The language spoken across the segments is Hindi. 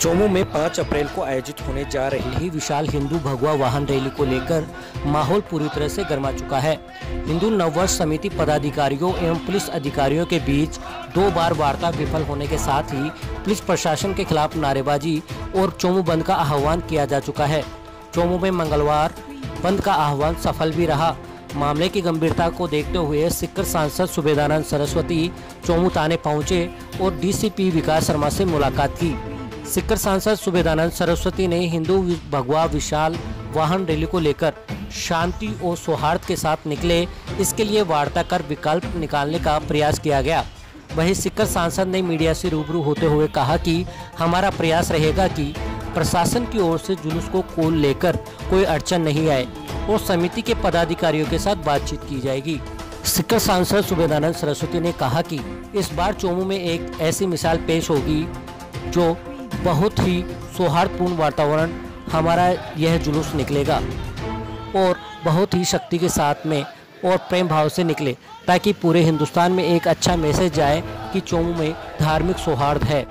चोमू में 5 अप्रैल को आयोजित होने जा रही विशाल हिंदू भगवा वाहन रैली को लेकर माहौल पूरी तरह से गर्मा चुका है। हिंदू नववर्ष समिति पदाधिकारियों एवं पुलिस अधिकारियों के बीच 2 बार वार्ता विफल होने के साथ ही पुलिस प्रशासन के खिलाफ नारेबाजी और चोमू बंद का आह्वान किया जा चुका है। चोमू में मंगलवार बंद का आह्वान सफल भी रहा। मामले की गंभीरता को देखते हुए सीकर सांसद सुबेदानंद सरस्वती चोमू थाने पहुंचे और डीसीपी विकास शर्मा से मुलाकात की। सीकर सांसद सुबेदानंद सरस्वती ने हिंदू भगवा विशाल वाहन रैली को लेकर शांति और सौहार्द के साथ निकले, इसके लिए वार्ता कर विकल्प निकालने का प्रयास किया गया। वहीं सीकर सांसद ने मीडिया से रूबरू होते हुए कहा कि हमारा प्रयास रहेगा कि प्रशासन की ओर से जुलूस को लेकर कोई अड़चन नहीं आए और समिति के पदाधिकारियों के साथ बातचीत की जाएगी। सीकर सांसद सुबेदानंद सरस्वती ने कहा कि इस बार चोमू में एक ऐसी मिसाल पेश होगी जो बहुत ही सौहार्दपूर्ण वातावरण हमारा यह जुलूस निकलेगा और बहुत ही शक्ति के साथ में और प्रेम भाव से निकले, ताकि पूरे हिंदुस्तान में एक अच्छा मैसेज जाए कि चोमू में धार्मिक सौहार्द है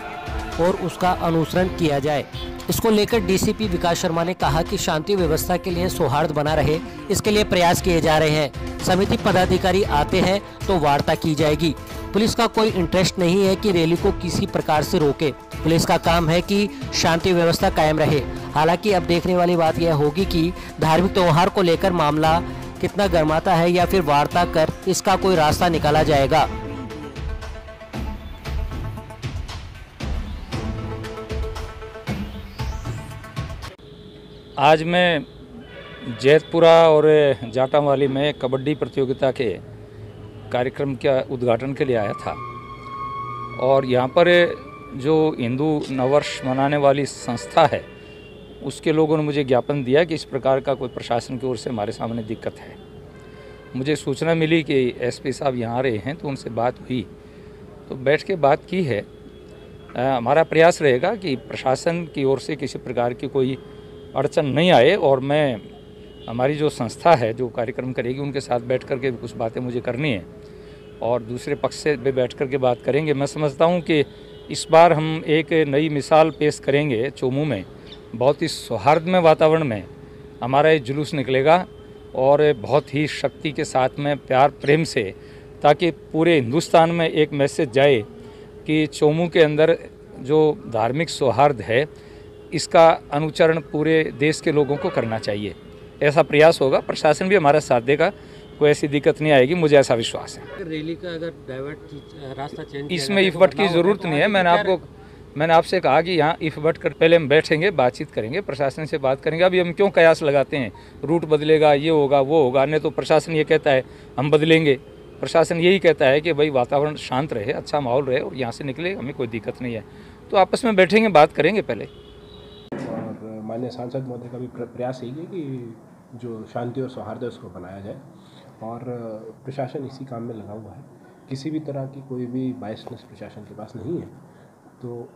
और उसका अनुसरण किया जाए। इसको लेकर डीसीपी विकास शर्मा ने कहा कि शांति व्यवस्था के लिए सौहार्द बना रहे, इसके लिए प्रयास किए जा रहे हैं। समिति पदाधिकारी आते हैं तो वार्ता की जाएगी। पुलिस का कोई इंटरेस्ट नहीं है कि रैली को किसी प्रकार से रोके। पुलिस का काम है कि शांति व्यवस्था कायम रहे। हालांकि अब देखने वाली बात यह होगी कि धार्मिक त्योहार को लेकर मामला कितना गर्माता है या फिर वार्ता कर इसका कोई रास्ता निकाला जाएगा। आज मैं जैतपुरा और जाटावाली में कबड्डी प्रतियोगिता के कार्यक्रम का उद्घाटन के लिए आया था और यहाँ पर जो हिंदू नववर्ष मनाने वाली संस्था है उसके लोगों ने मुझे ज्ञापन दिया कि इस प्रकार का कोई प्रशासन की ओर से हमारे सामने दिक्कत है। मुझे सूचना मिली कि एसपी साहब यहाँ आ रहे हैं, तो उनसे बात हुई, तो बैठ के बात की है। हमारा प्रयास रहेगा कि प्रशासन की ओर से किसी प्रकार की कोई अड़चन नहीं आए और मैं हमारी जो संस्था है जो कार्यक्रम करेगी उनके साथ बैठ कर के कुछ बातें मुझे करनी है और दूसरे पक्ष से भी बैठ कर के बात करेंगे। मैं समझता हूँ कि इस बार हम एक नई मिसाल पेश करेंगे। चोमू में बहुत ही सौहार्दमय वातावरण में हमारा ये जुलूस निकलेगा और बहुत ही शक्ति के साथ में प्यार प्रेम से, ताकि पूरे हिंदुस्तान में एक मैसेज जाए कि चोमू के अंदर जो धार्मिक सौहार्द है इसका अनुचरण पूरे देश के लोगों को करना चाहिए। ऐसा प्रयास होगा। प्रशासन भी हमारा साथ देगा, कोई ऐसी दिक्कत नहीं आएगी, मुझे ऐसा विश्वास है। रैली का अगर डाइवर्ट रास्ता चेंज इसमें इफवट की ज़रूरत नहीं है। मैंने आपसे कहा कि यहाँ इफवट कर पहले हम बैठेंगे, बातचीत करेंगे, प्रशासन से बात करेंगे। अभी हम क्यों कयास लगाते हैं, रूट बदलेगा, ये होगा वो होगा, नहीं तो प्रशासन ये कहता है हम बदलेंगे। प्रशासन यही कहता है कि भाई वातावरण शांत रहे, अच्छा माहौल रहे और यहाँ से निकले, हमें कोई दिक्कत नहीं है। तो आपस में बैठेंगे, बात करेंगे पहले। और माननीय सांसद महोदय का भी प्रयास यही है कि जो शांति और सौहार्द है उसको बनाया जाए और प्रशासन इसी काम में लगा हुआ है। किसी भी तरह की कोई भी बायसनेस प्रशासन के पास नहीं है, तो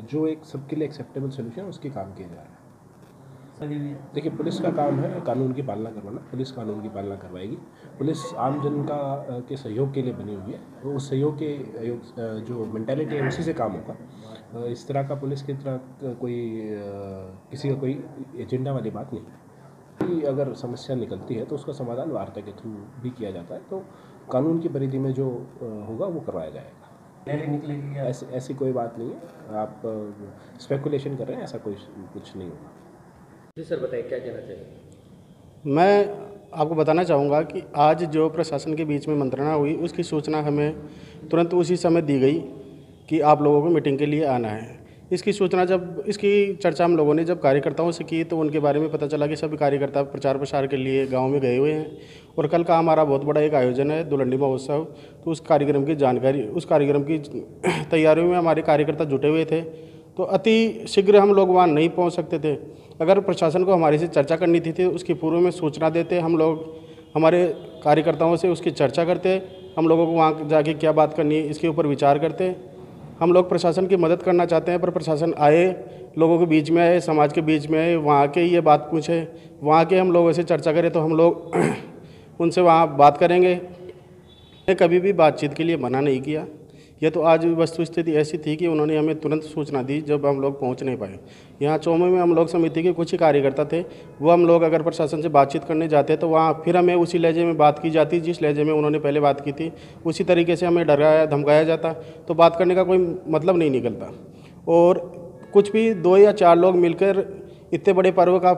जो एक सबके लिए एक्सेप्टेबल सोल्यूशन है उसके काम किया जा रहा है। देखिए, पुलिस का काम है कानून की पालना करवाना। पुलिस कानून की पालना करवाएगी। पुलिस आम जनता के सहयोग के लिए बनी हुई है, तो उस सहयोग के जो मेंटालिटी है उसी से काम होगा। इस तरह का पुलिस की तरह कोई किसी का कोई एजेंडा वाली बात नहीं। अगर समस्या निकलती है तो उसका समाधान वार्ता के थ्रू भी किया जाता है, तो कानून की परिधि में जो होगा वो करवाया जाएगा। निकलेगी ऐसी कोई बात नहीं है। आप स्पेकुलेशन कर रहे हैं, ऐसा कुछ नहीं होगा। जी सर, बताइए क्या कहना चाहिए। मैं आपको बताना चाहूँगा कि आज जो प्रशासन के बीच में मंत्रणा हुई उसकी सूचना हमें तुरंत उसी समय दी गई कि आप लोगों को मीटिंग के लिए आना है। इसकी सूचना इसकी चर्चा हम लोगों ने जब कार्यकर्ताओं से की तो उनके बारे में पता चला कि सभी कार्यकर्ता प्रचार प्रसार के लिए गांव में गए हुए हैं और कल का हमारा बहुत बड़ा एक आयोजन है दुलंडी महोत्सव। तो उस कार्यक्रम की तैयारियों में हमारे कार्यकर्ता जुटे हुए थे, तो अति शीघ्र हम लोग वहाँ नहीं पहुँच सकते थे। अगर प्रशासन को हमारे से चर्चा करनी थी तो उसकी पूर्व में सूचना देते, हम लोग हमारे कार्यकर्ताओं से उसकी चर्चा करते, हम लोगों को वहाँ जाके क्या बात करनी है इसके ऊपर विचार करते। हम लोग प्रशासन की मदद करना चाहते हैं, पर प्रशासन आए, लोगों के बीच में आए, समाज के बीच में आए, वहाँ के ये बात पूछे, वहाँ के हम लोगों से चर्चा करें तो हम लोग उनसे वहाँ बात करेंगे। कभी भी बातचीत के लिए मना नहीं किया। ये तो आज वस्तु स्थिति ऐसी थी कि उन्होंने हमें तुरंत सूचना दी जब हम लोग पहुंच नहीं पाए। यहाँ चौमे में हम लोग समिति के कुछ ही कार्यकर्ता थे, वो हम लोग अगर प्रशासन से बातचीत करने जाते तो वहाँ फिर हमें उसी लहजे में बात की जाती जिस लहजे में उन्होंने पहले बात की थी, उसी तरीके से हमें डराया धमकाया जाता, तो बात करने का कोई मतलब नहीं निकलता। और कुछ भी 2 या 4 लोग मिलकर इतने बड़े पर्व का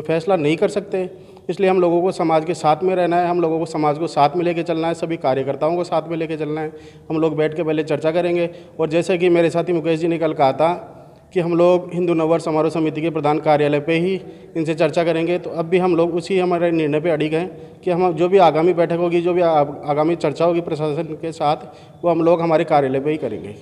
फैसला नहीं कर सकते, इसलिए हम लोगों को समाज के साथ में रहना है, हम लोगों को समाज को साथ में लेके चलना है, सभी कार्यकर्ताओं को साथ में लेके चलना है। हम लोग बैठ के पहले चर्चा करेंगे, और जैसे कि मेरे साथी मुकेश जी ने कल कहा था कि हम लोग हिंदू नववर्ष समारोह समिति के प्रधान कार्यालय पे ही इनसे चर्चा करेंगे, तो अब भी हम लोग उसी हमारे निर्णय पे अड़िग हैं कि हम जो भी आगामी बैठक होगी, जो भी आगामी चर्चा होगी प्रशासन के साथ, वो हम लोग हमारे कार्यालय पे ही करेंगे।